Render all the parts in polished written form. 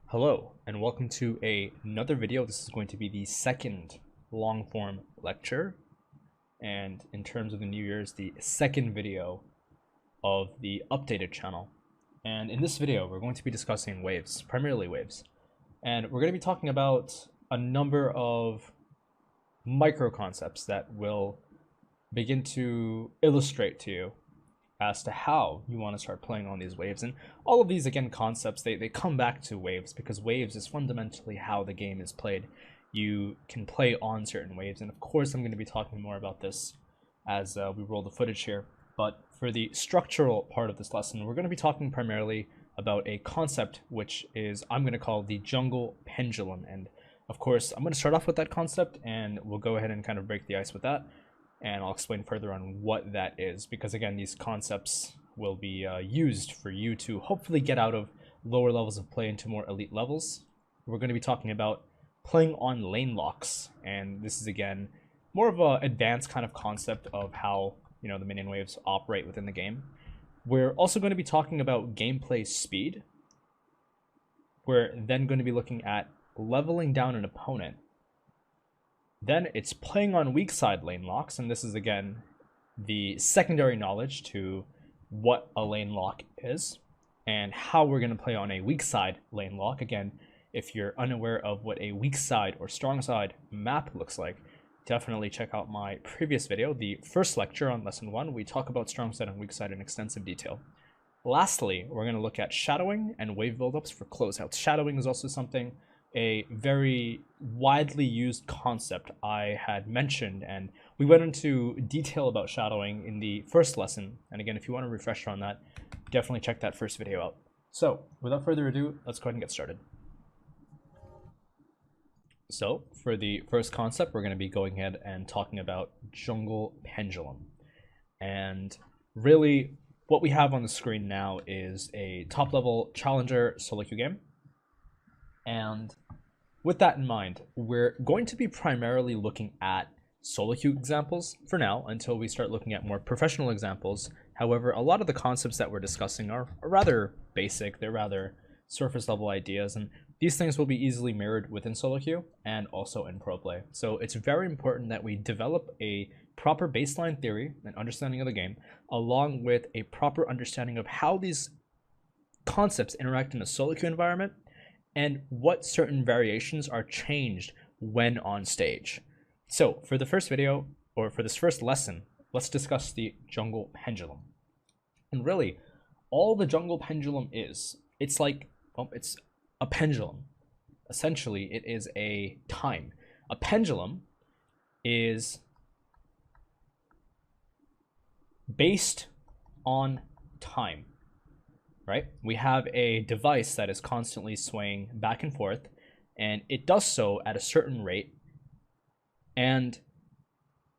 Hello, and welcome to another video. This is going to be the second long-form lecture, and in terms of the New Year's, the second video of the updated channel. And in this video, we're going to be discussing waves, primarily waves. And we're going to be talking about a number of micro concepts that will begin to illustrate to you as to how you want to start playing on these waves. And all of these, again, concepts, they come back to waves, because waves is fundamentally how the game is played. You can play on certain waves, and of course I'm going to be talking more about this as we roll the footage here. But for the structural part of this lesson, we're going to be talking primarily about a concept which is, I'm going to call the jungle pendulum. And of course I'm going to start off with that concept, and we'll go ahead and kind of break the ice with that. And I'll explain further on what that is, because again, these concepts will be used for you to hopefully get out of lower levels of play into more elite levels. We're going to be talking about playing on lane locks, and this is again more of an advanced kind of concept of how, you know, the minion waves operate within the game. We're also going to be talking about gameplay speed. We're then going to be looking at leveling down an opponent. Then it's playing on weak side lane locks, and this is again the secondary knowledge to what a lane lock is and how we're going to play on a weak side lane lock. Again, if you're unaware of what a weak side or strong side map looks like, definitely check out my previous video, the first lecture on lesson 1. We talk about strong side and weak side in extensive detail. Lastly, we're going to look at shadowing and wave buildups for closeouts. Shadowing is also something, a very widely used concept I had mentioned, and we went into detail about shadowing in the first lesson. And again, if you want a refresher on that, definitely check that first video out. So without further ado, let's go ahead and get started. So for the first concept, we're going to be going ahead and talking about jungle pendulum. And really what we have on the screen now is a top level challenger solo queue game. And with that in mind, we're going to be primarily looking at solo queue examples for now until we start looking at more professional examples. However, a lot of the concepts that we're discussing are rather basic. They're rather surface level ideas, and these things will be easily mirrored within solo queue and also in pro play. So it's very important that we develop a proper baseline theory and understanding of the game, along with a proper understanding of how these concepts interact in a solo queue environment and what certain variations are changed when on stage. So for the first video, or for this first lesson, let's discuss the jungle pendulum. And really, all the jungle pendulum is, it's like, well, it's a pendulum. Essentially, it is a time. A pendulum is based on time. Right? We have a device that is constantly swaying back and forth, and it does so at a certain rate, and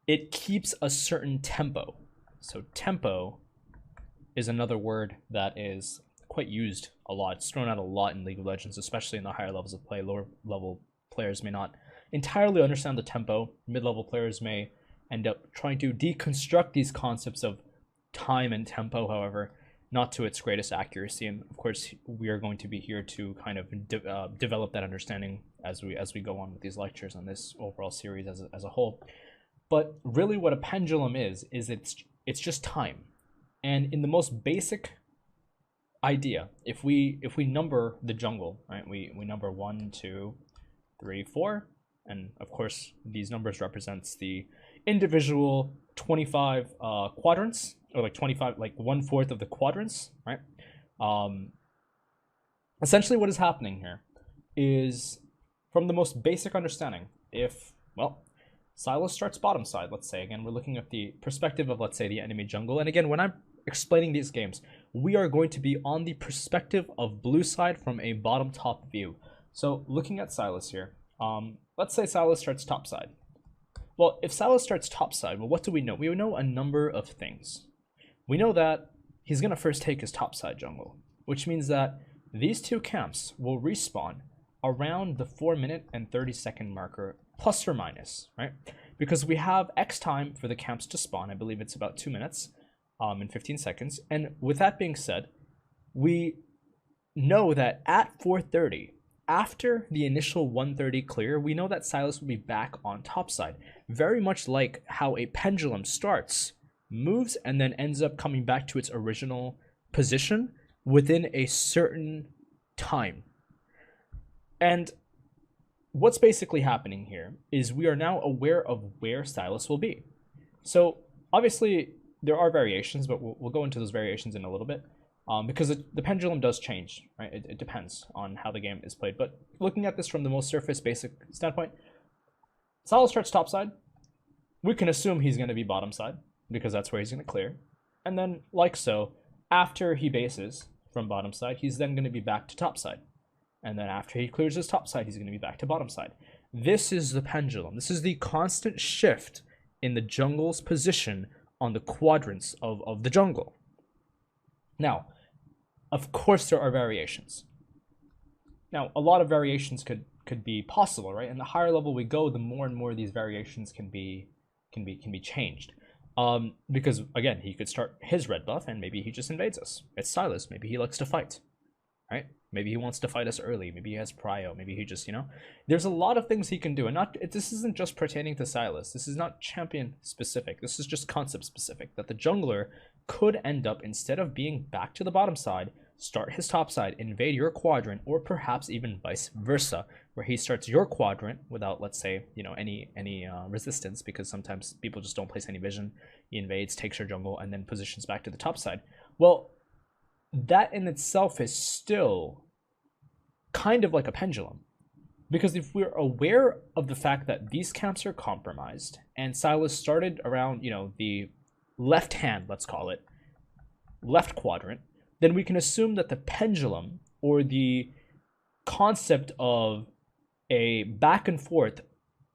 it keeps a certain tempo. So tempo is another word that is quite used a lot. It's thrown out a lot in League of Legends, especially in the higher levels of play. Lower level players may not entirely understand the tempo. Mid-level players may end up trying to deconstruct these concepts of time and tempo, however, not to its greatest accuracy. And of course, we are going to be here to kind of develop that understanding as we go on with these lectures on this overall series as a whole. But really what a pendulum is it's just time. And in the most basic idea, if we number the jungle, right, we number 1, 2, 3, 4, and of course these numbers represents the individual 25 quadrants, or like 25, like 1/4 of the quadrants, right? Essentially what is happening here is, from the most basic understanding, if, well, Silas starts bottom side, let's say, again, we're looking at the perspective of, let's say, the enemy jungle. And again, when I'm explaining these games, we are going to be on the perspective of blue side from a bottom top view. So looking at Silas here, let's say Silas starts top side. Well, if Silas starts top side, well, what do we know? We know a number of things. We know that he's going to first take his top side jungle, which means that these two camps will respawn around the 4-minute and 30-second marker, plus or minus, right? Because we have X time for the camps to spawn. I believe it's about 2 minutes. in 15 seconds. And with that being said, we know that at 4:30, after the initial 1:30 clear, we know that Silas will be back on topside. Very much like how a pendulum starts, moves, and then ends up coming back to its original position within a certain time. And what's basically happening here is we are now aware of where Silas will be. So obviously there are variations, but we'll go into those variations in a little bit. Because the pendulum does change, right? It depends on how the game is played. But looking at this from the most surface basic standpoint, Silas starts topside. We can assume he's going to be bottom side because that's where he's going to clear. And then, like so, after he bases from bottom side, he's then going to be back to top side. And then after he clears his top side, he's going to be back to bottom side. This is the pendulum. This is the constant shift in the jungle's position on the quadrants of the jungle. Now, of course, there are variations. Now, a lot of variations could be possible, right? And the higher level we go, the more and more these variations can be changed. Because again, he could start his red buff, and maybe he just invades us. It's Silas. Maybe he likes to fight, right? Maybe he wants to fight us early. Maybe he has prio. Maybe he just, there's a lot of things he can do, and this isn't just pertaining to Silas. This is not champion specific. This is just concept specific. That the jungler could end up, instead of being back to the bottom side, start his top side, invade your quadrant, or perhaps even vice versa, where he starts your quadrant without, let's say, any resistance, because sometimes people just don't place any vision. He invades, takes your jungle, and then positions back to the top side. Well, that in itself is still kind of like a pendulum, because if we're aware of the fact that these camps are compromised, and Silas started around, the left hand, let's call it, left quadrant, then we can assume that the pendulum, or the concept of a back and forth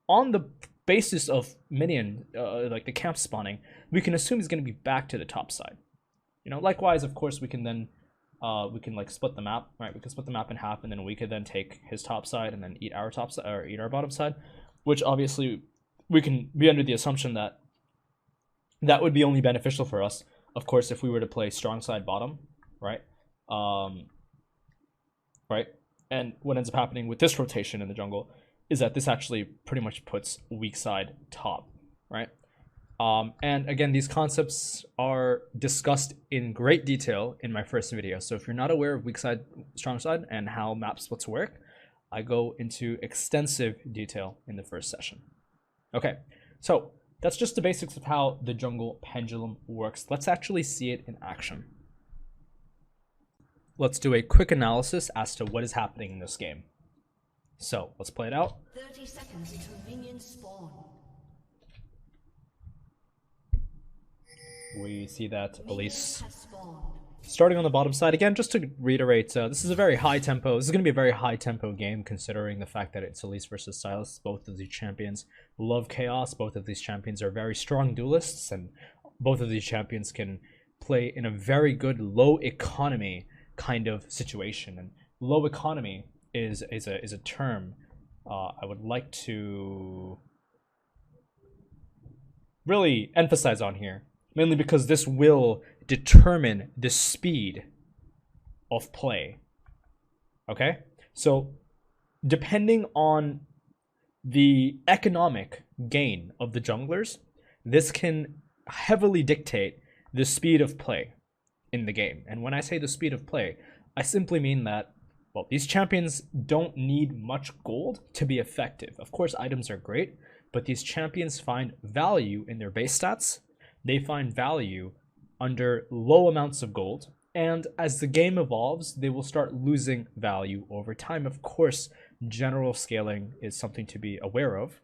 on the basis of minion, like the camp spawning, we can assume he's going to be back to the top side. Likewise, of course, we can then we can like split the map, right? We can split the map in half, and then we could then take his top side and then eat our top side, or eat our bottom side, which obviously we can be under the assumption that that would be only beneficial for us, of course, if we were to play strong side bottom, right? Right? And what ends up happening with this rotation in the jungle is that this actually pretty much puts weak side top, right? And again, these concepts are discussed in great detail in my first video. So if you're not aware of weak side, strong side, and how map splits work, I go into extensive detail in the first session. Okay, so that's just the basics of how the jungle pendulum works. Let's actually see it in action. Let's do a quick analysis as to what is happening in this game. So let's play it out. 30 seconds until minions spawn. We see that Elise starting on the bottom side. Again, just to reiterate, this is a very high tempo. This is going to be a very high tempo game, considering the fact that it's Elise versus Silas. Both of these champions love chaos. Both of these champions are very strong duelists, and both of these champions can play in a very good low economy kind of situation. And low economy is a term I would like to really emphasize on here, mainly because this will determine the speed of play. Okay? So, depending on the economic gain of the junglers, this can heavily dictate the speed of play in the game. And when I say the speed of play, I simply mean that, well, these champions don't need much gold to be effective. Of course, items are great, but these champions find value in their base stats. They find value under low amounts of gold, and as the game evolves, they will start losing value over time. Of course, general scaling is something to be aware of,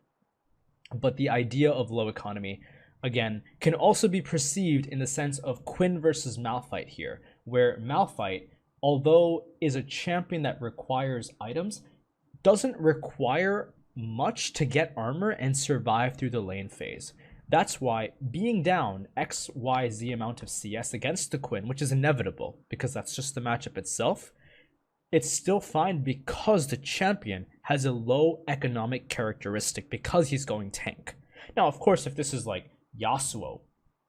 but the idea of low economy, again, can also be perceived in the sense of Quinn versus Malphite here, where Malphite, although is a champion that requires items, doesn't require much to get armor and survive through the lane phase. That's why being down XYZ amount of CS against the Quinn, which is inevitable because that's just the matchup itself, it's still fine because the champion has a low economic characteristic because he's going tank. Now, of course, if this is like Yasuo,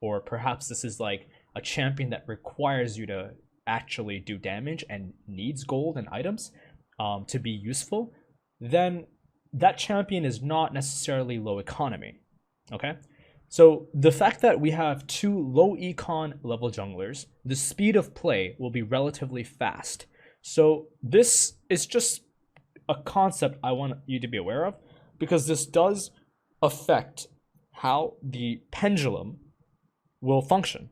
or perhaps this is like a champion that requires you to actually do damage and needs gold and items to be useful, then that champion is not necessarily low economy. Okay? So the fact that we have two low econ level junglers, the speed of play will be relatively fast. So this is just a concept I want you to be aware of, because this does affect how the pendulum will function,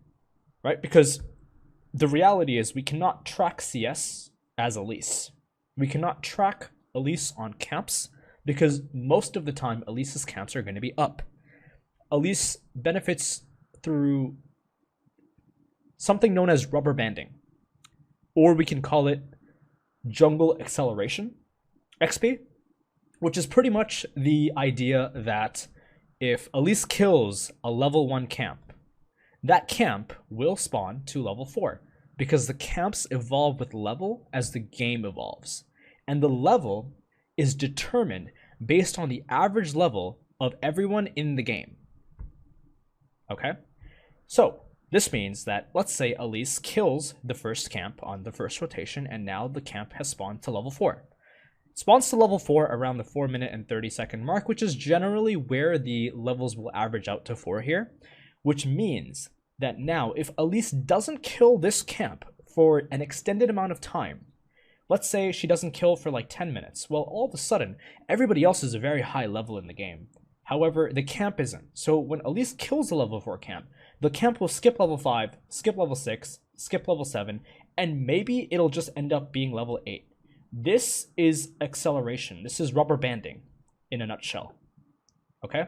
right? Because the reality is we cannot track CS as Elise. We cannot track Elise on camps because most of the time Elise's camps are going to be up. Elise benefits through something known as rubber banding, or we can call it jungle acceleration XP, which is pretty much the idea that if Elise kills a level 1 camp, that camp will spawn to level 4 because the camps evolve with level as the game evolves. And the level is determined based on the average level of everyone in the game. Okay? So, this means that, let's say Elise kills the first camp on the first rotation, and now the camp has spawned to level 4. It spawns to level 4 around the 4 minute and 30 second mark, which is generally where the levels will average out to 4 here, which means that now if Elise doesn't kill this camp for an extended amount of time, let's say she doesn't kill for like 10 minutes, well, all of a sudden, everybody else is a very high level in the game. However, the camp isn't. So when Elise kills the level 4 camp, the camp will skip level 5, skip level 6, skip level 7, and maybe it'll just end up being level 8. This is acceleration. This is rubber banding in a nutshell. Okay?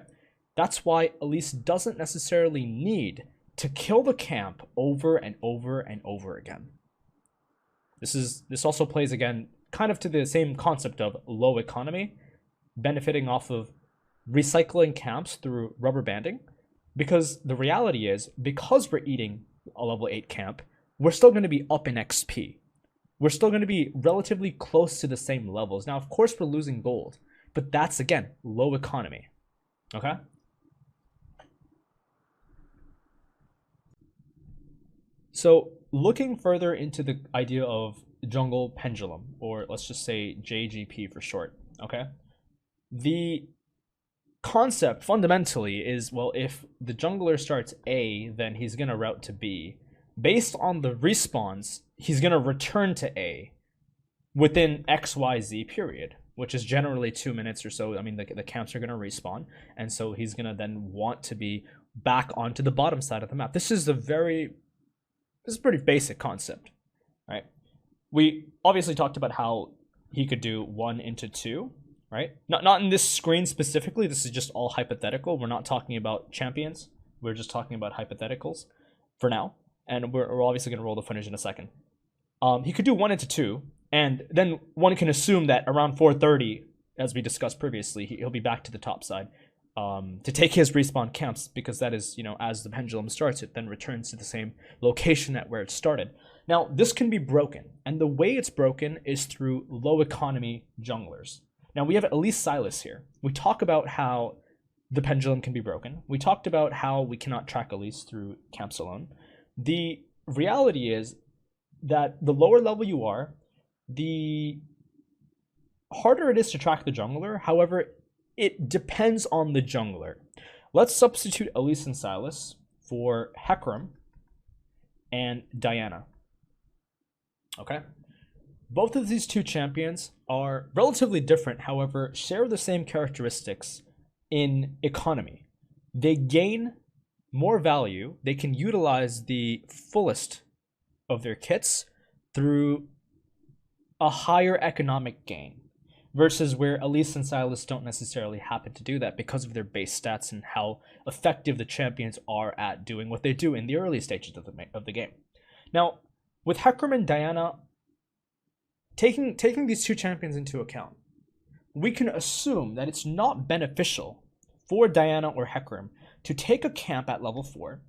That's why Elise doesn't necessarily need to kill the camp over and over and over again. This also plays again kind of to the same concept of low economy, benefiting off of recycling camps through rubber banding, because the reality is, because we're eating a level 8 camp, we're still going to be up in XP. We're still going to be relatively close to the same levels. Now, of course, we're losing gold, but that's, again, low economy. Okay? So, looking further into the idea of jungle pendulum, or let's just say JGP for short, okay? The concept fundamentally is, well, if the jungler starts A, then he's going to route to B. Based on the respawns, he's going to return to A within XYZ period, which is generally 2 minutes or so. I mean, the camps are going to respawn, and so he's going to then want to be back onto the bottom side of the map. This is a pretty basic concept, right? We obviously talked about how he could do 1 into 2, right? Not in this screen specifically. This is just all hypothetical. We're not talking about champions. We're just talking about hypotheticals for now. And we're obviously going to roll the footage in a second. He could do 1 into 2, and then one can assume that around 4:30, as we discussed previously, he'll be back to the top side to take his respawn camps, because that is, as the pendulum starts, it then returns to the same location at where it started. Now, this can be broken, and the way it's broken is through low economy junglers. Now, we have Elise Silas here. We talk about how the pendulum can be broken. We talked about how we cannot track Elise through camps alone. The reality is that the lower level you are, the harder it is to track the jungler. However, it depends on the jungler. Let's substitute Elise and Silas for Hecarim and Diana. Okay? Both of these two champions are relatively different, however, share the same characteristics in economy. They gain more value, they can utilize the fullest of their kits through a higher economic gain, versus where Elise and Silas don't necessarily happen to do that because of their base stats and how effective the champions are at doing what they do in the early stages of the game. Now, with Hecarim and Diana, taking these two champions into account, we can assume that it's not beneficial for Diana or Hecarim to take a camp at level 4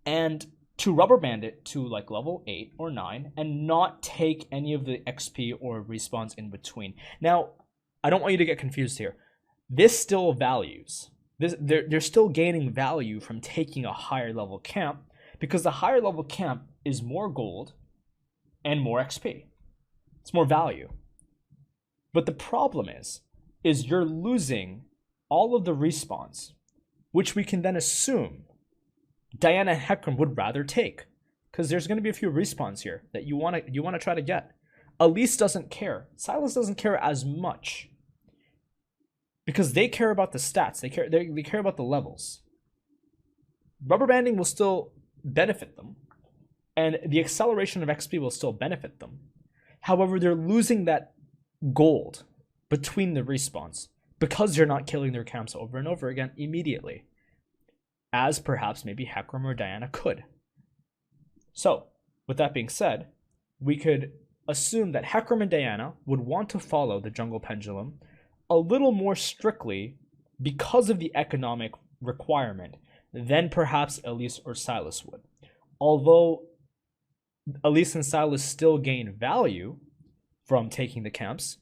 and to rubber band it to like level 8 or 9 and not take any of the XP or respawns in between. Now, I don't want you to get confused here. This still values. They're still gaining value from taking a higher level camp, Because the higher level camp is more gold and more XP. It's more value. But the problem is you're losing all of the respawns, which we can then assume Diana and Hecarim would rather take, because there's going to be a few respawns here that you want to try to get. Elise doesn't care. Sylas doesn't care as much, because they care about the stats. They care about the levels. Rubber banding will still benefit them, and the acceleration of XP will still benefit them. However, they're losing that gold between the respawns because you're not killing their camps over and over again immediately, as perhaps maybe Hecarim or Diana could. So, with that being said, we could assume that Hecarim and Diana would want to follow the jungle pendulum a little more strictly because of the economic requirement than perhaps Elise or Sylas would. Although Elise and Sylas still gain value from taking the camps,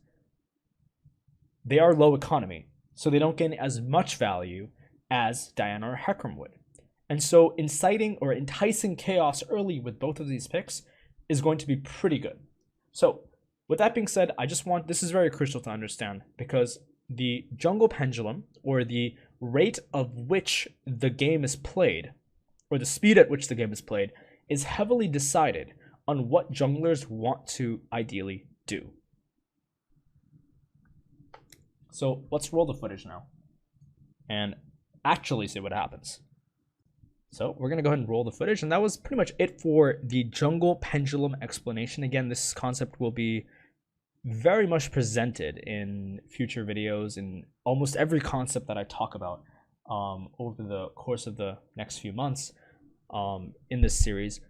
they are low economy, so they don't gain as much value as Diana or Hecarim would. And so inciting or enticing chaos early with both of these picks is going to be pretty good. So with that being said, this is very crucial to understand, because the jungle pendulum, or the rate of which the game is played, or the speed at which the game is played, is heavily decided on what junglers want to ideally do. So let's roll the footage now and actually see what happens. So we're going to go ahead and roll the footage, and that was pretty much it for the jungle pendulum explanation. Again, this concept will be very much presented in future videos, in almost every concept that I talk about over the course of the next few months in this series.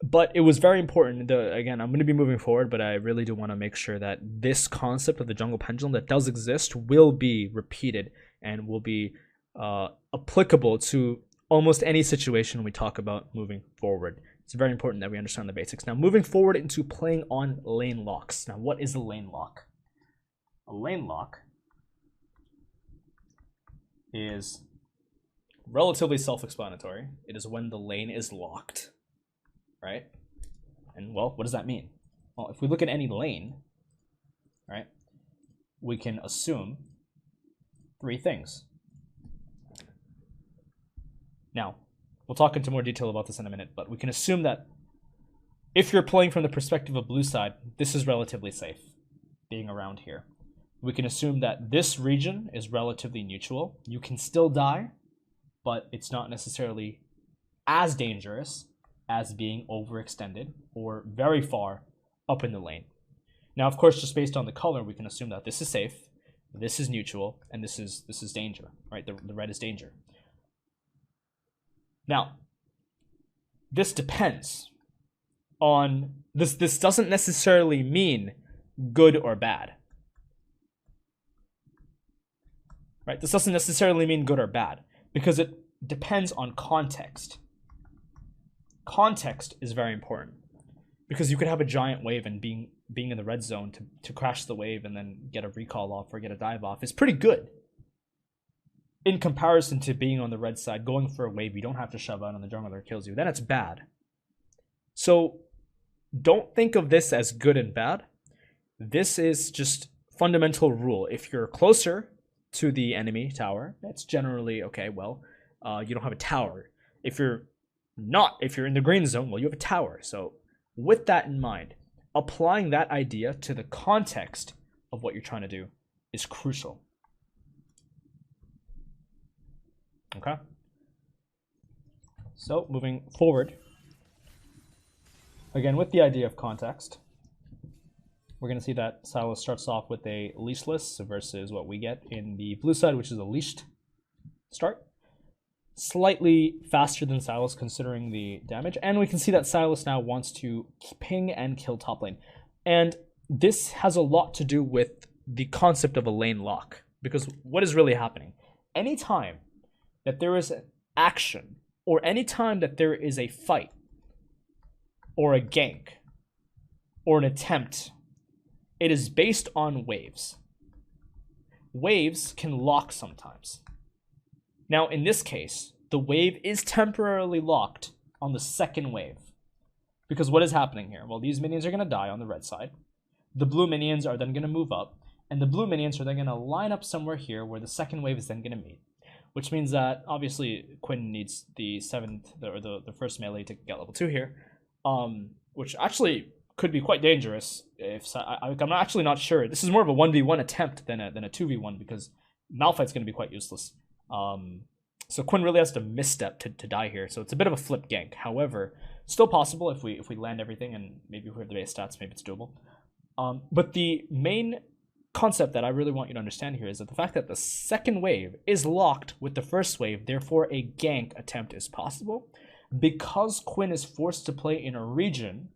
But it was very important. Again, I'm going to be moving forward, but I really do want to make sure that this concept of the jungle pendulum that does exist will be repeated and will be applicable to almost any situation we talk about moving forward. It's very important that we understand the basics. Now, moving forward into playing on lane locks. Now, what is a lane lock? A lane lock is relatively self-explanatory. It is when the lane is locked, right? And, well, what does that mean? Well, if we look at any lane, right, we can assume three things. Now, we'll talk into more detail about this in a minute, but we can assume that if you're playing from the perspective of blue side, this is relatively safe, being around here. We can assume that this region is relatively neutral. You can still die, but it's not necessarily as dangerous as being overextended or very far up in the lane. Now, of course, just based on the color, we can assume that this is safe, this is neutral, and this is danger, right? The red is danger. Now, this depends on this. This doesn't necessarily mean good or bad, right? This doesn't necessarily mean good or bad, because it depends on context. Context is very important, because you could have a giant wave and being in the red zone to crash the wave and then get a recall off or get a dive off is pretty good. In comparison to being on the red side, going for a wave you don't have to shove out and the jungler kills you, then it's bad. So don't think of this as good and bad. This is just fundamental rule. If you're closer to the enemy tower, that's generally okay. Well, you don't have a tower. If you're in the green zone, well, you have a tower. So with that in mind, applying that idea to the context of what you're trying to do is crucial. Okay, so moving forward, again with the idea of context, we're going to see that Sylas starts off with a leashless versus what we get in the blue side, which is a leashed start. Slightly faster than Sylas considering the damage, and we can see that Sylas now wants to ping and kill top lane. And this has a lot to do with the concept of a lane lock, because what is really happening? Anytime that there is an action, or any time that there is a fight, or a gank, or an attempt, it is based on waves. Waves can lock sometimes. Now, in this case, the wave is temporarily locked on the second wave. Because what is happening here? Well, these minions are going to die on the red side. The blue minions are then going to move up. And the blue minions are then going to line up somewhere here where the second wave is then going to meet. Which means that, obviously, Quinn needs the first melee to get level 2 here. Which actually could be quite dangerous. I'm actually not sure. This is more of a 1v1 attempt than a 2v1 because Malphite's going to be quite useless. So Quinn really has to misstep to die here. So it's a bit of a flip gank. However, still possible if we land everything and maybe if we have the base stats, maybe it's doable. But the main concept that I really want you to understand here is that the fact that the second wave is locked with the first wave, therefore a gank attempt is possible because Quinn is forced to play in a region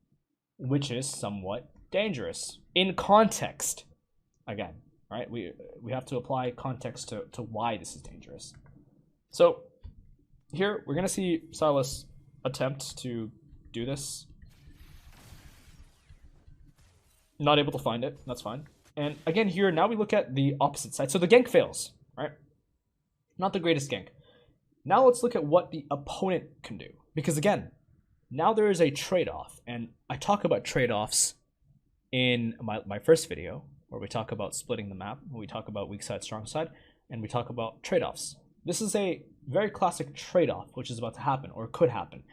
which is somewhat dangerous. In context, again, right? We have to apply context to why this is dangerous. So here we're going to see Silas attempt to do this. Not able to find it, that's fine. And again here, now we look at the opposite side. So the gank fails, right? Not the greatest gank. Now let's look at what the opponent can do. Because again, now there is a trade-off. And I talk about trade-offs in my first video, where we talk about splitting the map, we talk about weak side, strong side, and we talk about trade-offs. This is a very classic trade-off, which is about to happen, or could happen,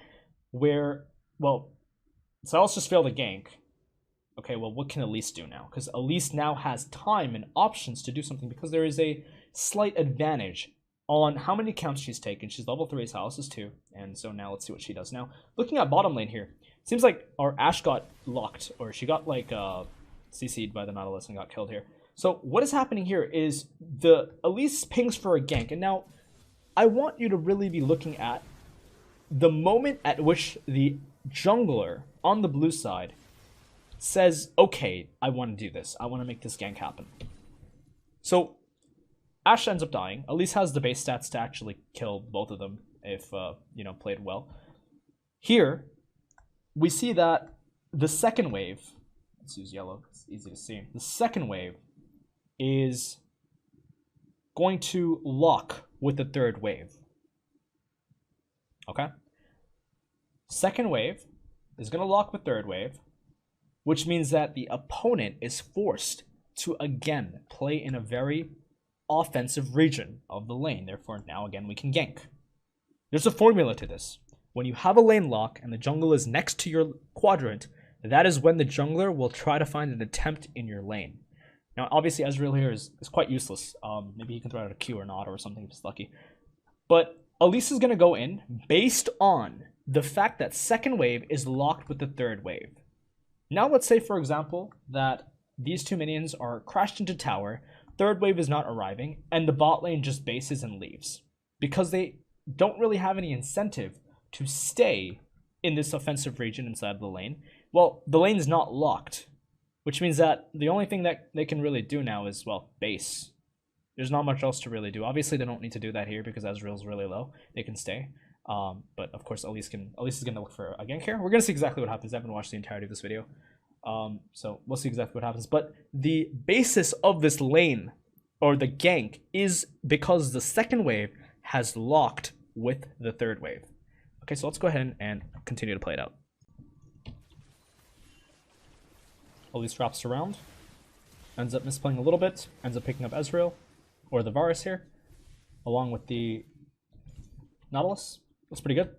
where, well, Silas just failed a gank. Okay, well, what can Elise do now? Because Elise now has time and options to do something because there is a slight advantage on how many counts she's taken. She's level 3, Silas is 2, and so now let's see what she does. Now, looking at bottom lane here, it seems like our Ashe got locked, or she got, like, CC'd by the Nautilus and got killed here. So what is happening here is the Elise pings for a gank, and now I want you to really be looking at the moment at which the jungler on the blue side says, okay, I want to do this. I want to make this gank happen. So Ashe ends up dying. Elise has the base stats to actually kill both of them if, played well. Here, we see that the second wave, let's use yellow, it's easy to see. The second wave is going to lock with the third wave. Okay? Second wave is going to lock with third wave, which means that the opponent is forced to again play in a very offensive region of the lane. Therefore, now again we can gank. There's a formula to this. When you have a lane lock and the jungle is next to your quadrant, that is when the jungler will try to find an attempt in your lane. Now, obviously, Ezreal here is quite useless. Maybe he can throw out a Q or not or something if he's lucky. But Elise is going to go in based on the fact that second wave is locked with the third wave. Now let's say, for example, that these two minions are crashed into tower, third wave is not arriving, and the bot lane just bases and leaves. Because they don't really have any incentive to stay in this offensive region inside of the lane. Well, the lane's not locked, which means that the only thing that they can really do now is, well, base. There's not much else to really do. Obviously, they don't need to do that here because Ezreal's really low. They can stay. But of course, Elise is going to look for a gank here. We're going to see exactly what happens. I haven't watched the entirety of this video. So we'll see exactly what happens. But the basis of this lane, or the gank, is because the second wave has locked with the third wave. Okay, so let's go ahead and continue to play it out. Elise wraps around, ends up misplaying a little bit, ends up picking up Ezreal, or the Varus here, along with the Nautilus. That's pretty good.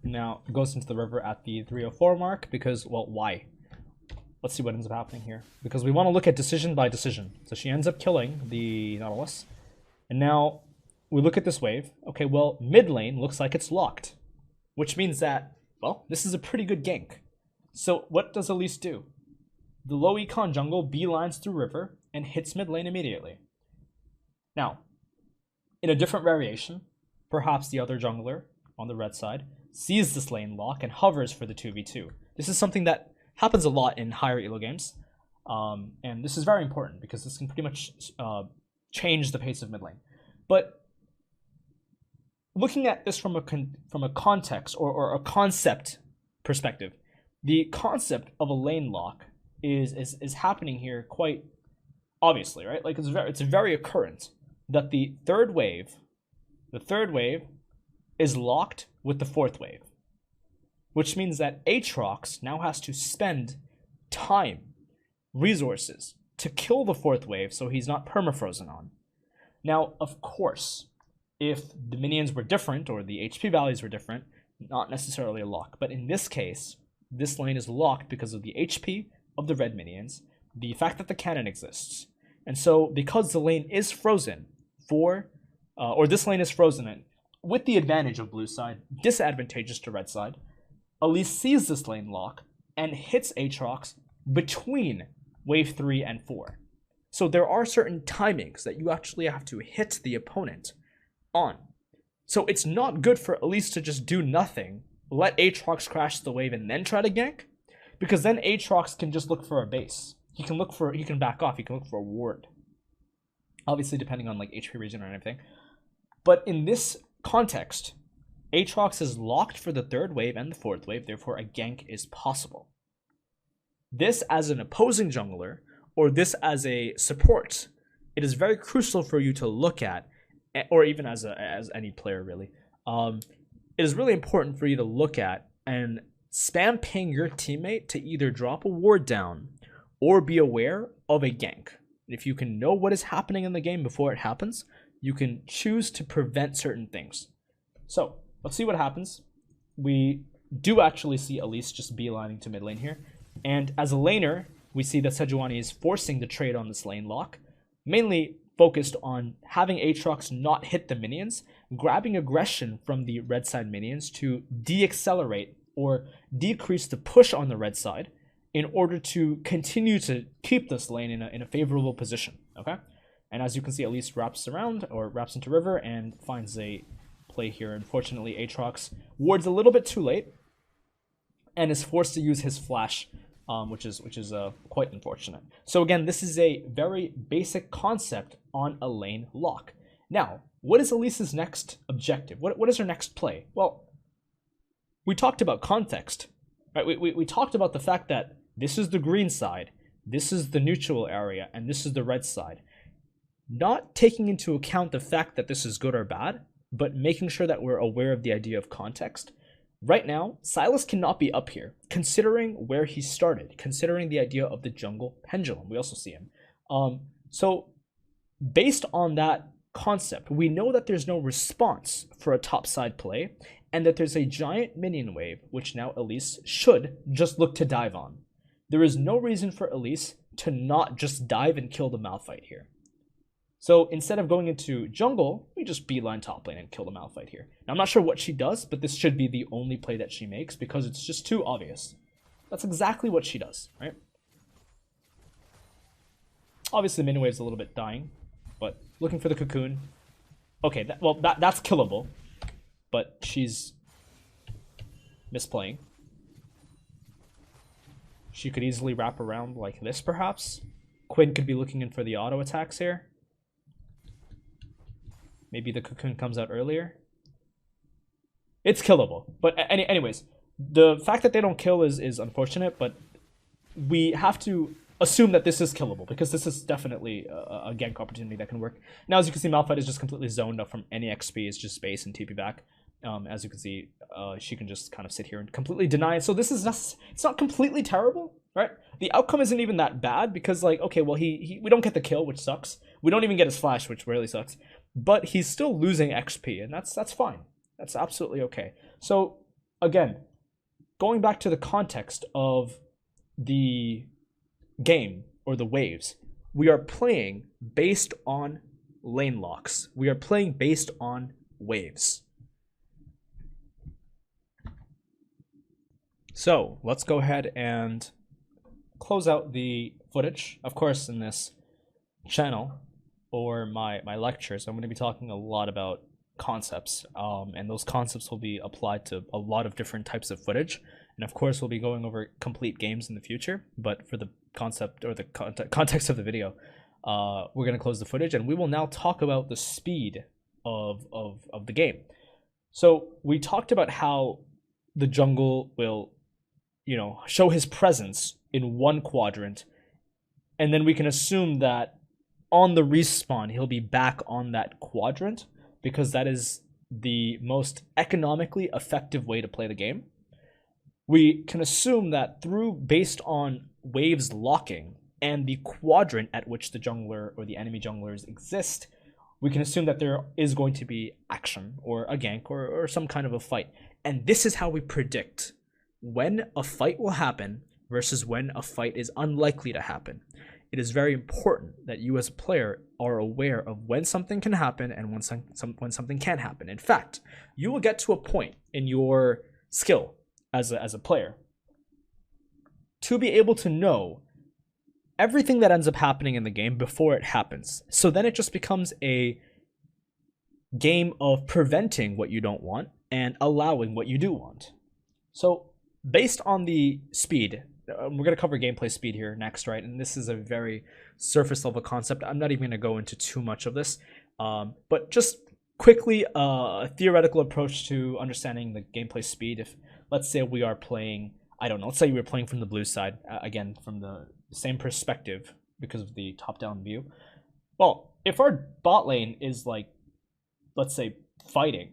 Now, goes into the river at the 304 mark because, well, why? Let's see what ends up happening here. Because we want to look at decision by decision. So she ends up killing the Nautilus. And now, we look at this wave. Okay, well, mid lane looks like it's locked. Which means that, well, this is a pretty good gank. So what does Elise do? The low econ jungle beelines through river and hits mid lane immediately. Now, in a different variation, perhaps the other jungler on the red side sees this lane lock and hovers for the 2v2. This is something that happens a lot in higher elo games. And this is very important because this can pretty much change the pace of mid lane. But looking at this from a context or a concept perspective, the concept of a lane lock is happening here quite obviously, right? Like it's very occurrent that the third wave the third wave is locked with the fourth wave, which means that Aatrox now has to spend time, resources, to kill the fourth wave so he's not permafrozen on. Now, of course, if the minions were different or the HP values were different, not necessarily a lock. But in this case, this lane is locked because of the HP of the red minions, the fact that the cannon exists. And so because the lane is frozen this lane is frozen with the advantage of blue side, disadvantageous to red side, Elise sees this lane lock and hits Aatrox between wave 3 and 4. So there are certain timings that you actually have to hit the opponent on. So it's not good for Elise to just do nothing, let Aatrox crash the wave and then try to gank, because then Aatrox can just look for a base. He can back off, he can look for a ward. Obviously depending on like HP region or anything. But in this context, Aatrox is locked for the third wave and the fourth wave, therefore a gank is possible. This as an opposing jungler, or this as a support, it is very crucial for you to look at, or even as any player really. It is really important for you to look at and spam ping your teammate to either drop a ward down or be aware of a gank. If you can know what is happening in the game before it happens, you can choose to prevent certain things. So let's see what happens. We do actually see Elise just beelining to mid lane here. And as a laner, we see that Sejuani is forcing the trade on this lane lock, mainly focused on having Aatrox not hit the minions, grabbing aggression from the red side minions to de-accelerate or decrease the push on the red side in order to continue to keep this lane in a favorable position, okay? And as you can see, Elise wraps into river and finds a play here. Unfortunately, Aatrox wards a little bit too late and is forced to use his flash, which is quite unfortunate. So again, this is a very basic concept on a lane lock. Now, what is Elise's next objective? What is her next play? Well, we talked about context, right? We talked about the fact that this is the green side, this is the neutral area, and this is the red side. Not taking into account the fact that this is good or bad, but making sure that we're aware of the idea of context. Right now, Sylas cannot be up here, considering where he started, considering the idea of the jungle pendulum. We also see him. So, based on that concept, we know that there's no response for a topside play, and that there's a giant minion wave, which now Elise should just look to dive on. There is no reason for Elise to not just dive and kill the Malphite here. So instead of going into jungle, we just beeline top lane and kill the Malphite here. Now, I'm not sure what she does, but this should be the only play that she makes because it's just too obvious. That's exactly what she does, right? Obviously, minion wave's a little bit dying, but looking for the cocoon. Okay, that's killable, but she's misplaying. She could easily wrap around like this, perhaps. Quinn could be looking in for the auto attacks here. Maybe the cocoon comes out earlier. It's killable. But anyways, the fact that they don't kill is unfortunate, but we have to assume that this is killable because this is definitely a gank opportunity that can work. Now, as you can see, Malphite is just completely zoned up from any XP. It's just space and TP back. As you can see, she can just kind of sit here and completely deny it. So this is it's not completely terrible, right? The outcome isn't even that bad because, like, okay, well, we don't get the kill, which sucks. We don't even get his flash, which really sucks. But he's still losing XP, and that's fine. That's absolutely okay. So, again, going back to the context of the game or the waves, we are playing based on lane locks. We are playing based on waves. So let's go ahead and close out the footage. Of course, in this channel or my lectures, I'm going to be talking a lot about concepts, and those concepts will be applied to a lot of different types of footage. And of course, we'll be going over complete games in the future. But for the concept or the context of the video, we're going to close the footage, and we will now talk about the speed of the game. So we talked about how the jungle will, show his presence in one quadrant, and then we can assume that on the respawn, he'll be back on that quadrant because that is the most economically effective way to play the game. We can assume that based on waves locking and the quadrant at which the jungler or the enemy junglers exist, we can assume that there is going to be action or a gank or some kind of a fight. And this is how we predict when a fight will happen versus when a fight is unlikely to happen. It is very important that you as a player are aware of when something can happen and when something can't happen. In fact, you will get to a point in your skill as a player to be able to know everything that ends up happening in the game before it happens. So then it just becomes a game of preventing what you don't want and allowing what you do want. So based on the speed, we're going to cover gameplay speed here next, right? And this is a very surface level concept. I'm not even going to go into too much of this, but just quickly a theoretical approach to understanding the gameplay speed. If let's say we are playing, I don't know, let's say we're playing from the blue side, again, from the same perspective because of the top-down view. Well, if our bot lane is like, let's say, fighting,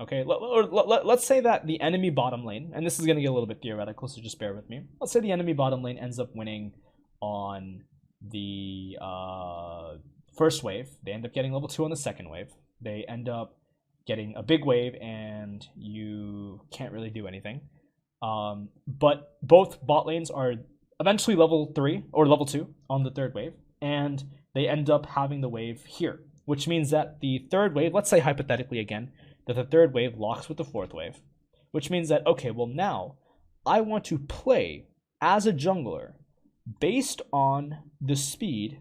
okay, let's say that the enemy bottom lane, and this is going to get a little bit theoretical, so just bear with me. Let's say the enemy bottom lane ends up winning on the first wave. They end up getting level 2 on the second wave. They end up getting a big wave, and you can't really do anything. But both bot lanes are eventually level 3 or level 2 on the third wave, and they end up having the wave here, which means that the third wave, let's say hypothetically again, that the third wave locks with the fourth wave, which means that, okay, well now I want to play as a jungler based on the speed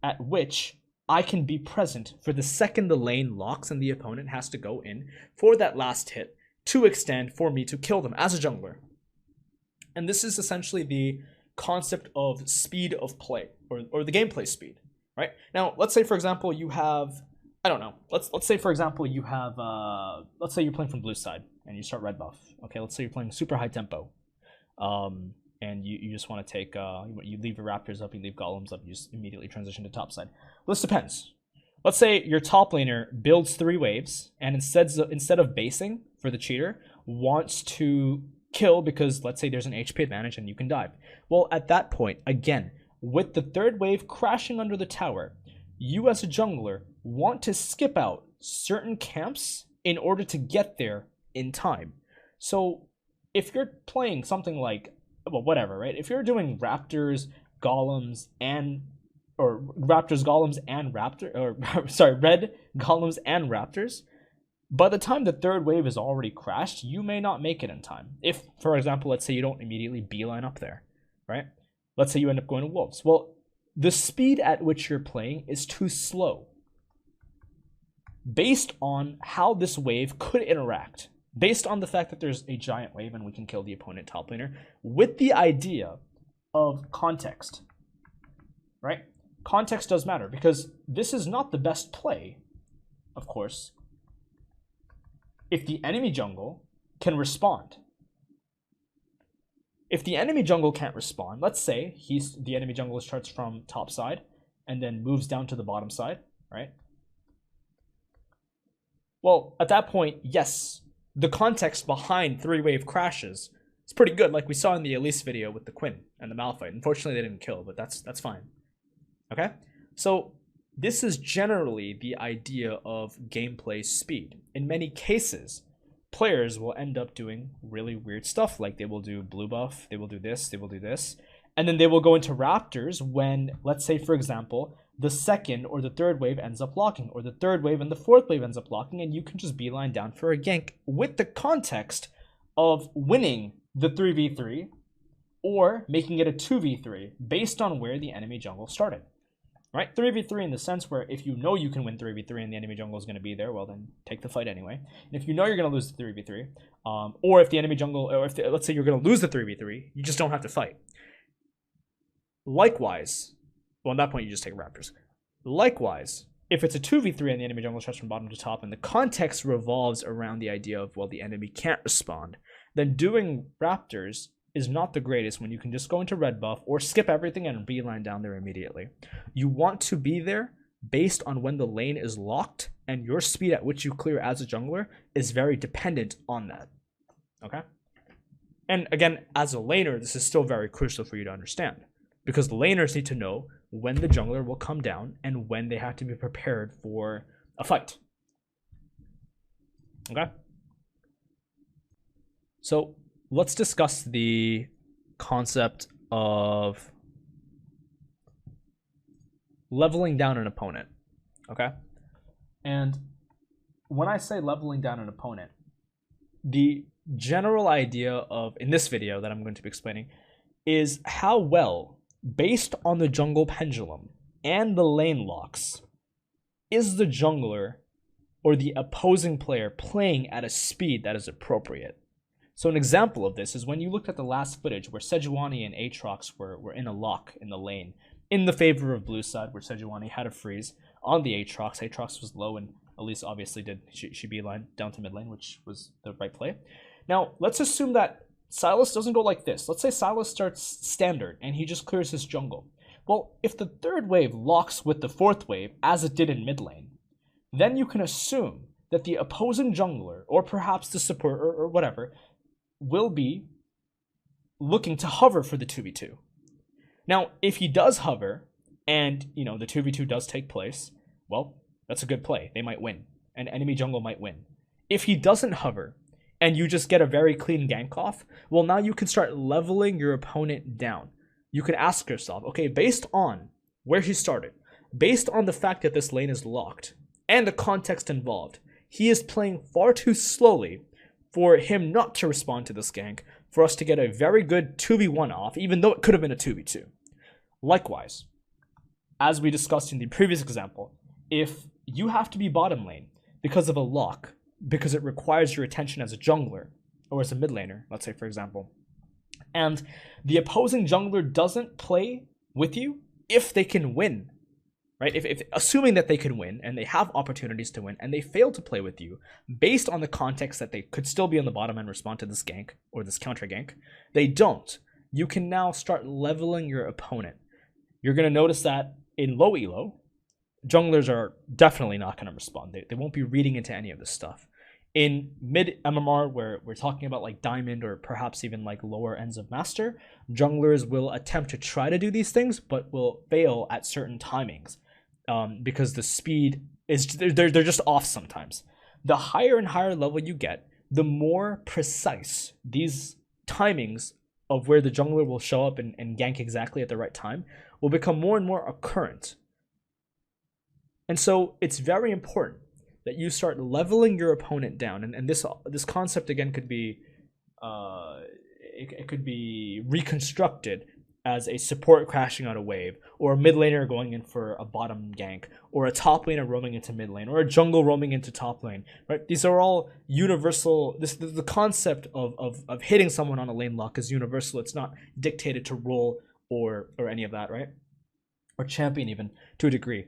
at which I can be present for the second the lane locks and the opponent has to go in for that last hit to extend for me to kill them as a jungler. And this is essentially the concept of speed of play, or the gameplay speed, right? Now, let's say, for example, you have, I don't know, let's say, for example, you have, let's say you're playing from blue side, and you start red buff. Okay, let's say you're playing super high tempo, and you just want to take, you leave your raptors up, you leave golems up, you just immediately transition to top side. Well, this depends. Let's say your top laner builds 3 waves, and instead of basing for the cheater, wants to kill because let's say there's an HP advantage and you can dive. Well, at that point, again, with the third wave crashing under the tower, you as a jungler want to skip out certain camps in order to get there in time. So if you're playing something like, well, whatever, right? If you're doing raptors, golems, and or raptors, golems, and red golems and raptors, by the time the third wave is already crashed, you may not make it in time. If, for example, let's say you don't immediately beeline up there, right? Let's say you end up going to wolves. Well, the speed at which you're playing is too slow based on how this wave could interact, based on the fact that there's a giant wave and we can kill the opponent top laner, with the idea of context, right? Context does matter because this is not the best play, of course, if the enemy jungle can respond. If the enemy jungle can't respond, let's say the enemy jungle starts from top side and then moves down to the bottom side, right? Well, at that point, yes, the context behind 3-wave crashes is pretty good, like we saw in the Elise video with the Quinn and the Malphite. Unfortunately, they didn't kill, but that's fine. Okay? So this is generally the idea of gameplay speed. In many cases, players will end up doing really weird stuff, like they will do blue buff, they will do this, and then they will go into raptors when, let's say, for example, the second or the third wave ends up locking, or the third wave and the fourth wave ends up locking, and you can just beeline down for a gank with the context of winning the 3v3 or making it a 2v3 based on where the enemy jungle started. Right? 3v3 in the sense where if you know you can win 3v3 and the enemy jungle is going to be there, well then take the fight anyway. And if you know you're going to lose the 3v3, or if the enemy jungle, or if let's say you're going to lose the 3v3, you just don't have to fight. Likewise, well, at that point you just take raptors. Likewise, if it's a 2v3 and the enemy jungle starts from bottom to top and the context revolves around the idea of, well, the enemy can't respond, then doing raptors is not the greatest when you can just go into red buff or skip everything and beeline down there immediately. You want to be there based on when the lane is locked and your speed at which you clear as a jungler is very dependent on that. Okay? And again, as a laner, this is still very crucial for you to understand, because the laners need to know when the jungler will come down and when they have to be prepared for a fight. Okay? So let's discuss the concept of leveling down an opponent. Okay? And when I say leveling down an opponent, the general idea of, in this video that I'm going to be explaining, is how well, based on the jungle pendulum and the lane locks, is the jungler or the opposing player playing at a speed that is appropriate. So an example of this is when you looked at the last footage where Sejuani and Aatrox were in a lock in the lane, in the favor of blue side, where Sejuani had a freeze on the Aatrox. Aatrox was low, and Elise obviously did. She beeline down to mid lane, which was the right play. Now, let's assume that Sylas doesn't go like this. Let's say Sylas starts standard, and he just clears his jungle. Well, if the third wave locks with the fourth wave, as it did in mid lane, then you can assume that the opposing jungler, or perhaps the support, or whatever, will be looking to hover for the 2v2. Now, if he does hover, and, the 2v2 does take place, well, that's a good play. They might win. An enemy jungle might win. If he doesn't hover, and you just get a very clean gank off, well, now you can start leveling your opponent down. You can ask yourself, okay, based on where he started, based on the fact that this lane is locked, and the context involved, he is playing far too slowly for him not to respond to this gank, for us to get a very good 2v1 off, even though it could have been a 2v2. Likewise, as we discussed in the previous example, if you have to be bottom lane because of a lock, because it requires your attention as a jungler, or as a mid laner, let's say for example, and the opposing jungler doesn't play with you if they can win, right? If assuming that they can win, and they have opportunities to win, and they fail to play with you, based on the context that they could still be on the bottom and respond to this gank, or this counter gank, they don't. You can now start leveling your opponent. You're going to notice that in low elo, junglers are definitely not going to respond. They won't be reading into any of this stuff. In mid MMR, where we're talking about like diamond or perhaps even like lower ends of master, junglers will attempt to try to do these things, but will fail at certain timings, because the speed is, they're just off sometimes. The higher and higher level you get, the more precise these timings of where the jungler will show up and gank exactly at the right time will become more and more occurrent. And so it's very important that you start leveling your opponent down, and this concept again could be it could be reconstructed as a support crashing out a wave, or a mid laner going in for a bottom gank, or a top laner roaming into mid lane, or a jungle roaming into top lane. Right? These are all universal. The concept of hitting someone on a lane lock is universal. It's not dictated to role or any of that, right? Or champion even to a degree.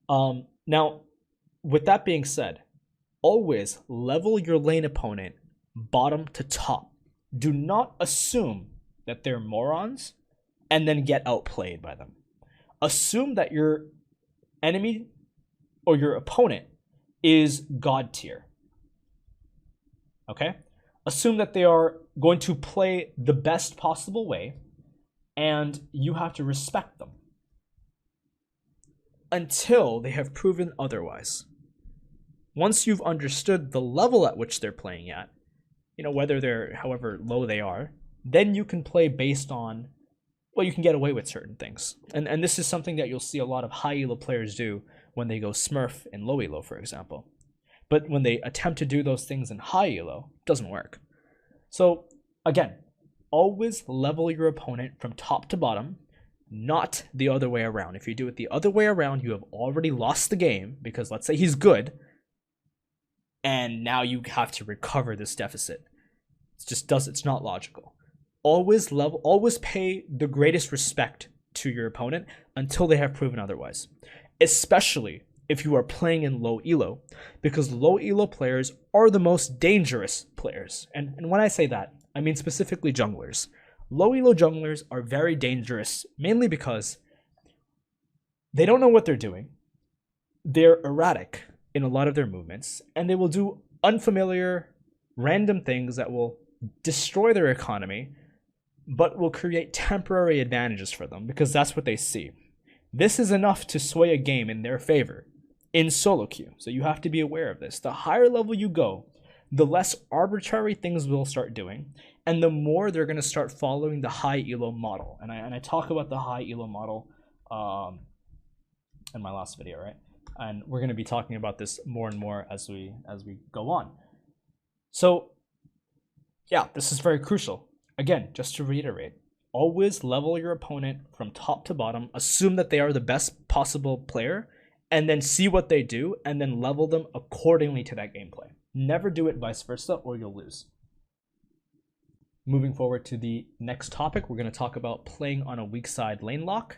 Now, with that being said, always level your lane opponent bottom to top. Do not assume that they're morons and then get outplayed by them. Assume that your enemy or your opponent is god tier. Okay? Assume that they are going to play the best possible way, and you have to respect them until they have proven otherwise. Once you've understood the level at which they're playing at, whether they're however low they are, then you can play based on, well, you can get away with certain things. And this is something that you'll see a lot of high elo players do when they go smurf in low elo, for example. But when they attempt to do those things in high elo, it doesn't work. So again, always level your opponent from top to bottom, not the other way around. If you do it the other way around, you have already lost the game, because let's say he's good, and now you have to recover this deficit. It's not logical. Always pay the greatest respect to your opponent until they have proven otherwise. Especially if you are playing in low elo, because low elo players are the most dangerous players. And when I say that, I mean specifically junglers. Low elo junglers are very dangerous, mainly because they don't know what they're doing. They're erratic. in a lot of their movements, and they will do unfamiliar, random things that will destroy their economy, but will create temporary advantages for them because that's what they see. This is enough to sway a game in their favor in solo queue, so you have to be aware of this. The higher level you go, the less arbitrary things will start doing, and the more they're going to start following the high elo model. And I talk about the high elo model in my last video, right? And we're going to be talking about this more and more as we go on. So yeah, this is very crucial. Again, just to reiterate, always level your opponent from top to bottom, assume that they are the best possible player, and then see what they do, and then level them accordingly to that gameplay. Never do it vice versa, or you'll lose. Moving forward to the next topic, we're going to talk about playing on a weak side lane lock.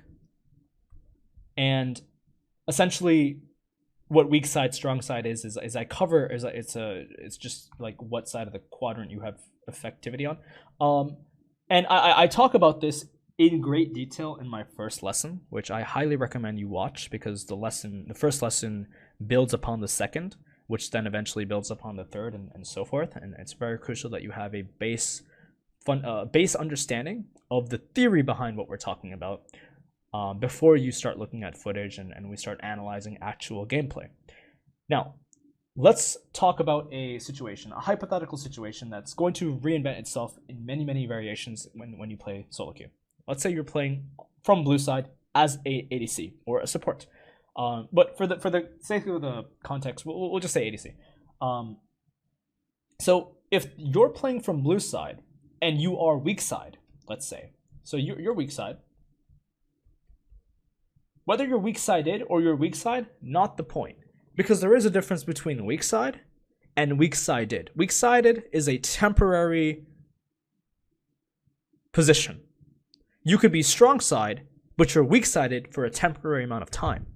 And essentially, what weak side, strong side is I cover, it's just like what side of the quadrant you have effectivity on. And I talk about this in great detail in my first lesson, which I highly recommend you watch, because the first lesson builds upon the second, which then eventually builds upon the third, and so forth. And it's very crucial that you have a base understanding of the theory behind what we're talking about before you start looking at footage and we start analyzing actual gameplay. Now, let's talk about a situation, a hypothetical situation that's going to reinvent itself in many, many variations when you play solo queue. Let's say you're playing from blue side as a ADC or a support. But for the sake of the context, we'll just say ADC. So if you're playing from blue side and you are weak side, let's say, so you're weak side. Whether you're weak sided or you're weak side, not the point. Because there is a difference between weak side and weak sided. Weak sided is a temporary position. You could be strong side, but you're weak sided for a temporary amount of time.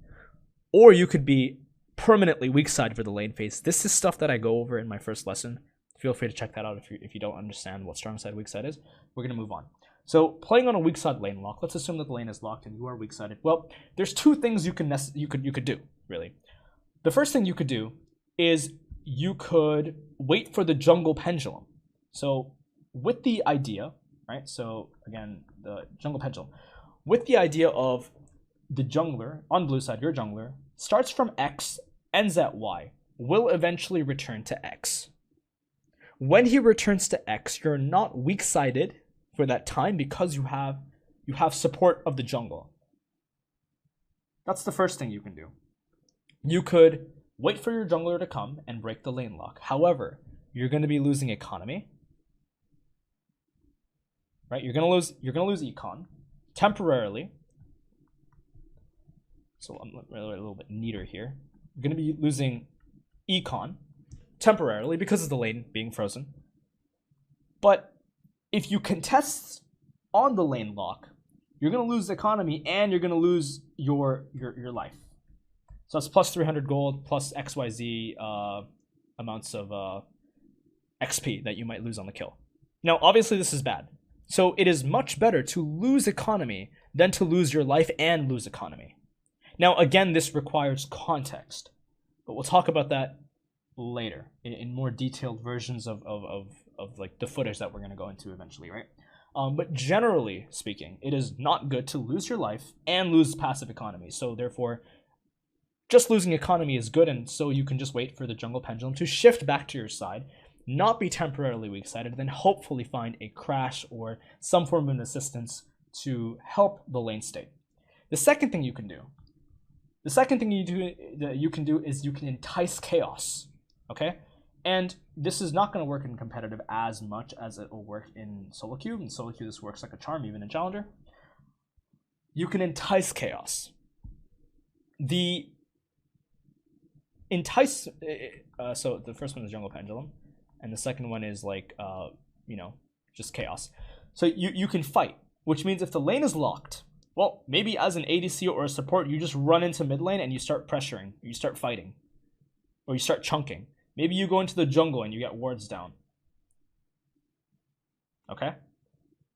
Or you could be permanently weak side for the lane phase. This is stuff that I go over in my first lesson. Feel free to check that out if you don't understand what strong side, weak side is. We're going to move on. So playing on a weak side lane lock, let's assume that the lane is locked and you are weak sided. Well, there's two things you could do, really. The first thing you could do is you could wait for the jungle pendulum. So with the idea, right? So again, the jungle pendulum, with the idea of the jungler on blue side, your jungler starts from X, ends at Y, will eventually return to X. When he returns to X, you're not weak sided for that time because you have support of the jungle. That's the first thing you can do. You could wait for your jungler to come and break the lane lock. However, you're going to be losing economy, right? You're going to lose econ temporarily. So I'm a little bit neater here. You're going to be losing econ temporarily because of the lane being frozen. But if you contest on the lane lock, you're going to lose economy and you're going to lose your life. So that's plus 300 gold, plus XYZ amounts of XP that you might lose on the kill. Now, obviously, this is bad. So it is much better to lose economy than to lose your life and lose economy. Now, again, this requires context, but we'll talk about that later in more detailed versions of like the footage that we're going to go into eventually, right? But generally speaking, it is not good to lose your life and lose passive economy. So therefore, just losing economy is good, and so you can just wait for the jungle pendulum to shift back to your side, not be temporarily weak-sided, then hopefully find a crash or some form of assistance to help the lane state. The second thing you can do is you can entice chaos, okay? And this is not going to work in competitive as much as it will work in solo queue. In solo queue, this works like a charm, even in challenger. You can entice chaos. The entice, so the first one is jungle pendulum, and the second one is like, just chaos. So you can fight, which means if the lane is locked, well, maybe as an ADC or a support, you just run into mid lane and you start pressuring, you start fighting, or you start chunking. Maybe you go into the jungle and you get wards down. Okay?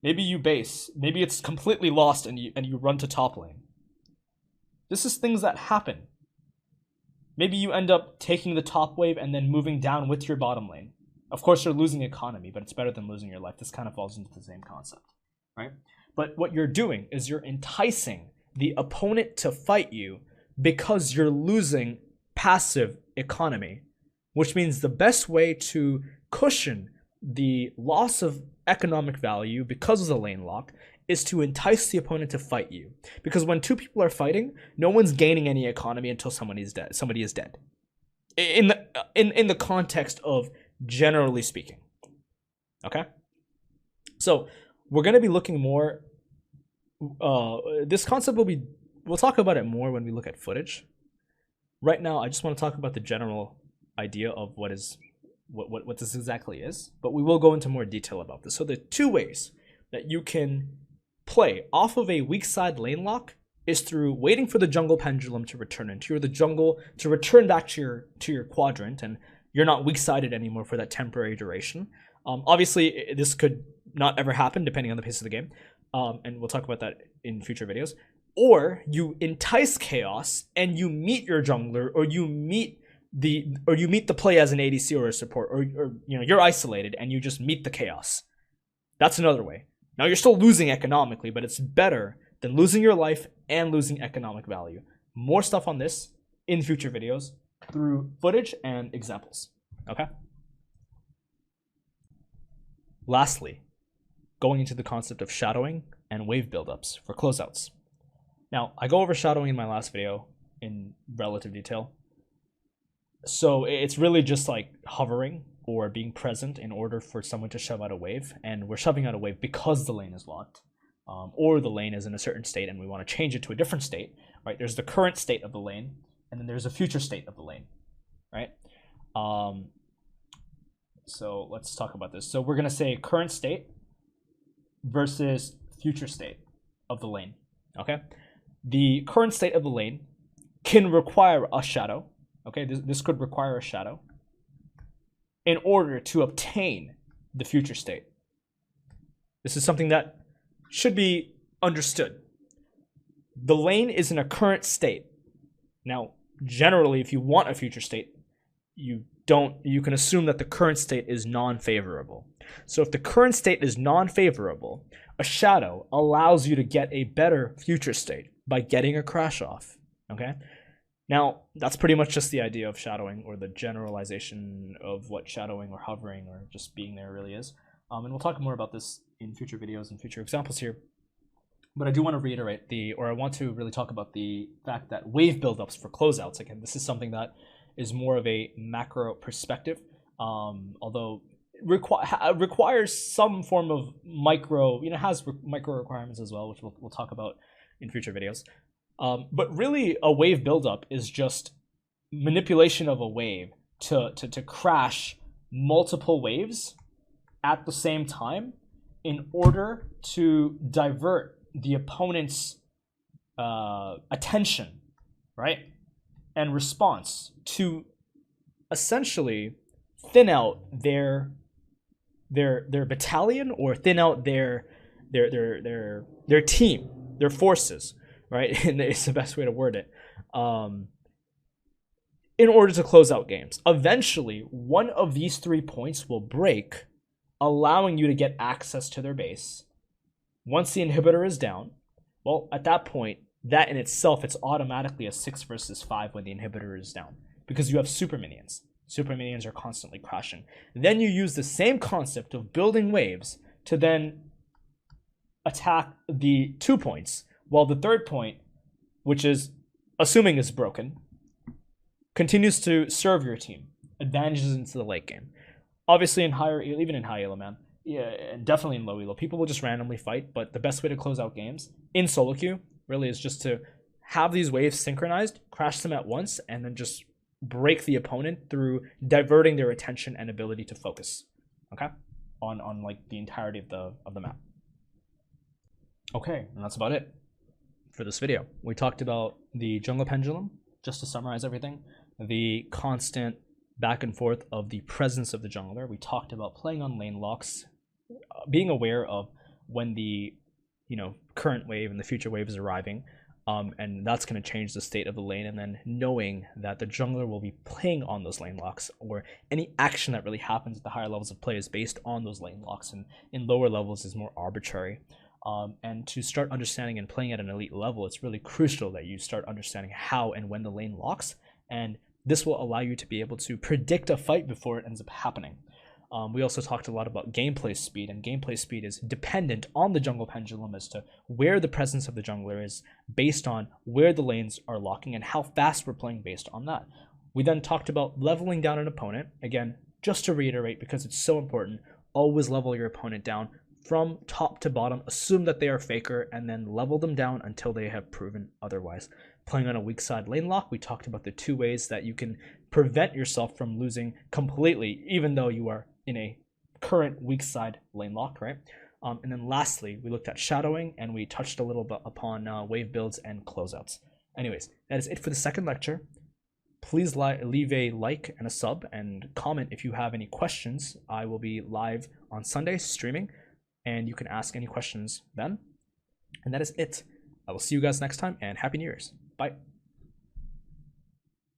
Maybe you base. Maybe it's completely lost and you run to top lane. This is things that happen. Maybe you end up taking the top wave and then moving down with your bottom lane. Of course, you're losing economy, but it's better than losing your life. This kind of falls into the same concept, right? But what you're doing is you're enticing the opponent to fight you because you're losing passive economy, which means the best way to cushion the loss of economic value because of the lane lock is to entice the opponent to fight you. Because when two people are fighting, no one's gaining any economy until somebody is dead. Somebody is dead. In the context of generally speaking. Okay? So we're gonna be looking more. This concept we'll talk about it more when we look at footage. Right now, I just want to talk about the general idea of what this exactly is, but we will go into more detail about this. So the two ways that you can play off of a weak side lane lock is through waiting for the jungle pendulum to return into or the jungle to return back to your quadrant, and you're not weak sided anymore for that temporary duration. Obviously, this could not ever happen depending on the pace of the game, and we'll talk about that in future videos. Or you entice chaos and you meet your jungler, or you meet the play as an ADC or a support, or you know, you're isolated and you just meet the chaos. That's another way. Now you're still losing economically, but it's better than losing your life and losing economic value. More stuff on this in future videos through footage and examples. Okay? Lastly, going into the concept of shadowing and wave buildups for closeouts. Now, I go over shadowing in my last video in relative detail. So it's really just like hovering or being present in order for someone to shove out a wave. And we're shoving out a wave because the lane is locked, or the lane is in a certain state and we want to change it to a different state, right? There's the current state of the lane, and then there's a future state of the lane, right? So let's talk about this. So we're going to say current state versus future state of the lane, okay? The current state of the lane can require a shadow. Okay, this could require a shadow in order to obtain the future state. This is something that should be understood. The lane is in a current state. Now, generally, if you want a future state, you can assume that the current state is non-favorable. So if the current state is non-favorable, a shadow allows you to get a better future state by getting a crash off, okay? Now, that's pretty much just the idea of shadowing, or the generalization of what shadowing or hovering or just being there really is. And we'll talk more about this in future videos and future examples here. But I do want to reiterate I want to really talk about the fact that wave buildups for closeouts, again, this is something that is more of a macro perspective, although requires some form of micro, has micro requirements as well, which we'll talk about in future videos. But really, a wave buildup is just manipulation of a wave to crash multiple waves at the same time in order to divert the opponent's attention, right, and response to essentially thin out their battalion, or thin out their team, their forces, right? And it's the best way to word it. In order to close out games. Eventually, one of these 3 points will break, allowing you to get access to their base. Once the inhibitor is down, well, at that point, that in itself, it's automatically a 6 versus 5 when the inhibitor is down, because you have super minions. Super minions are constantly crashing. Then you use the same concept of building waves to then attack the 2 points, while the 3rd point, which is assuming is broken, continues to serve your team, advantages into the late game. Obviously, in higher, even in high elo, man, yeah, and definitely in low elo, people will just randomly fight. But the best way to close out games in solo queue really is just to have these waves synchronized, crash them at once, and then just break the opponent through diverting their attention and ability to focus. Okay, on like the entirety of the map. Okay, and that's about it for this video. We talked about the jungle pendulum, just to summarize everything, the constant back and forth of the presence of the jungler. We talked about playing on lane locks, being aware of when the current wave and the future wave is arriving, and that's going to change the state of the lane. And then knowing that the jungler will be playing on those lane locks, or any action that really happens at the higher levels of play is based on those lane locks, and in lower levels is more arbitrary. And to start understanding and playing at an elite level, it's really crucial that you start understanding how and when the lane locks, and this will allow you to be able to predict a fight before it ends up happening. We also talked a lot about gameplay speed, and gameplay speed is dependent on the jungle pendulum as to where the presence of the jungler is, based on where the lanes are locking and how fast we're playing based on that. We then talked about leveling down an opponent. Again, just to reiterate, because it's so important, always level your opponent down from top to bottom. Assume that they are faker, and then level them down until they have proven otherwise. Playing on a weak side lane lock, we talked about the 2 ways that you can prevent yourself from losing completely, even though you are in a current weak side lane lock, right? And then lastly, we looked at shadowing, and we touched a little bit upon wave builds and closeouts. Anyways, that is it for the second lecture. Please leave a like and a sub, and comment if you have any questions. I will be live on Sunday streaming, and you can ask any questions then. And that is it. I will see you guys next time, and Happy New Year's. Bye.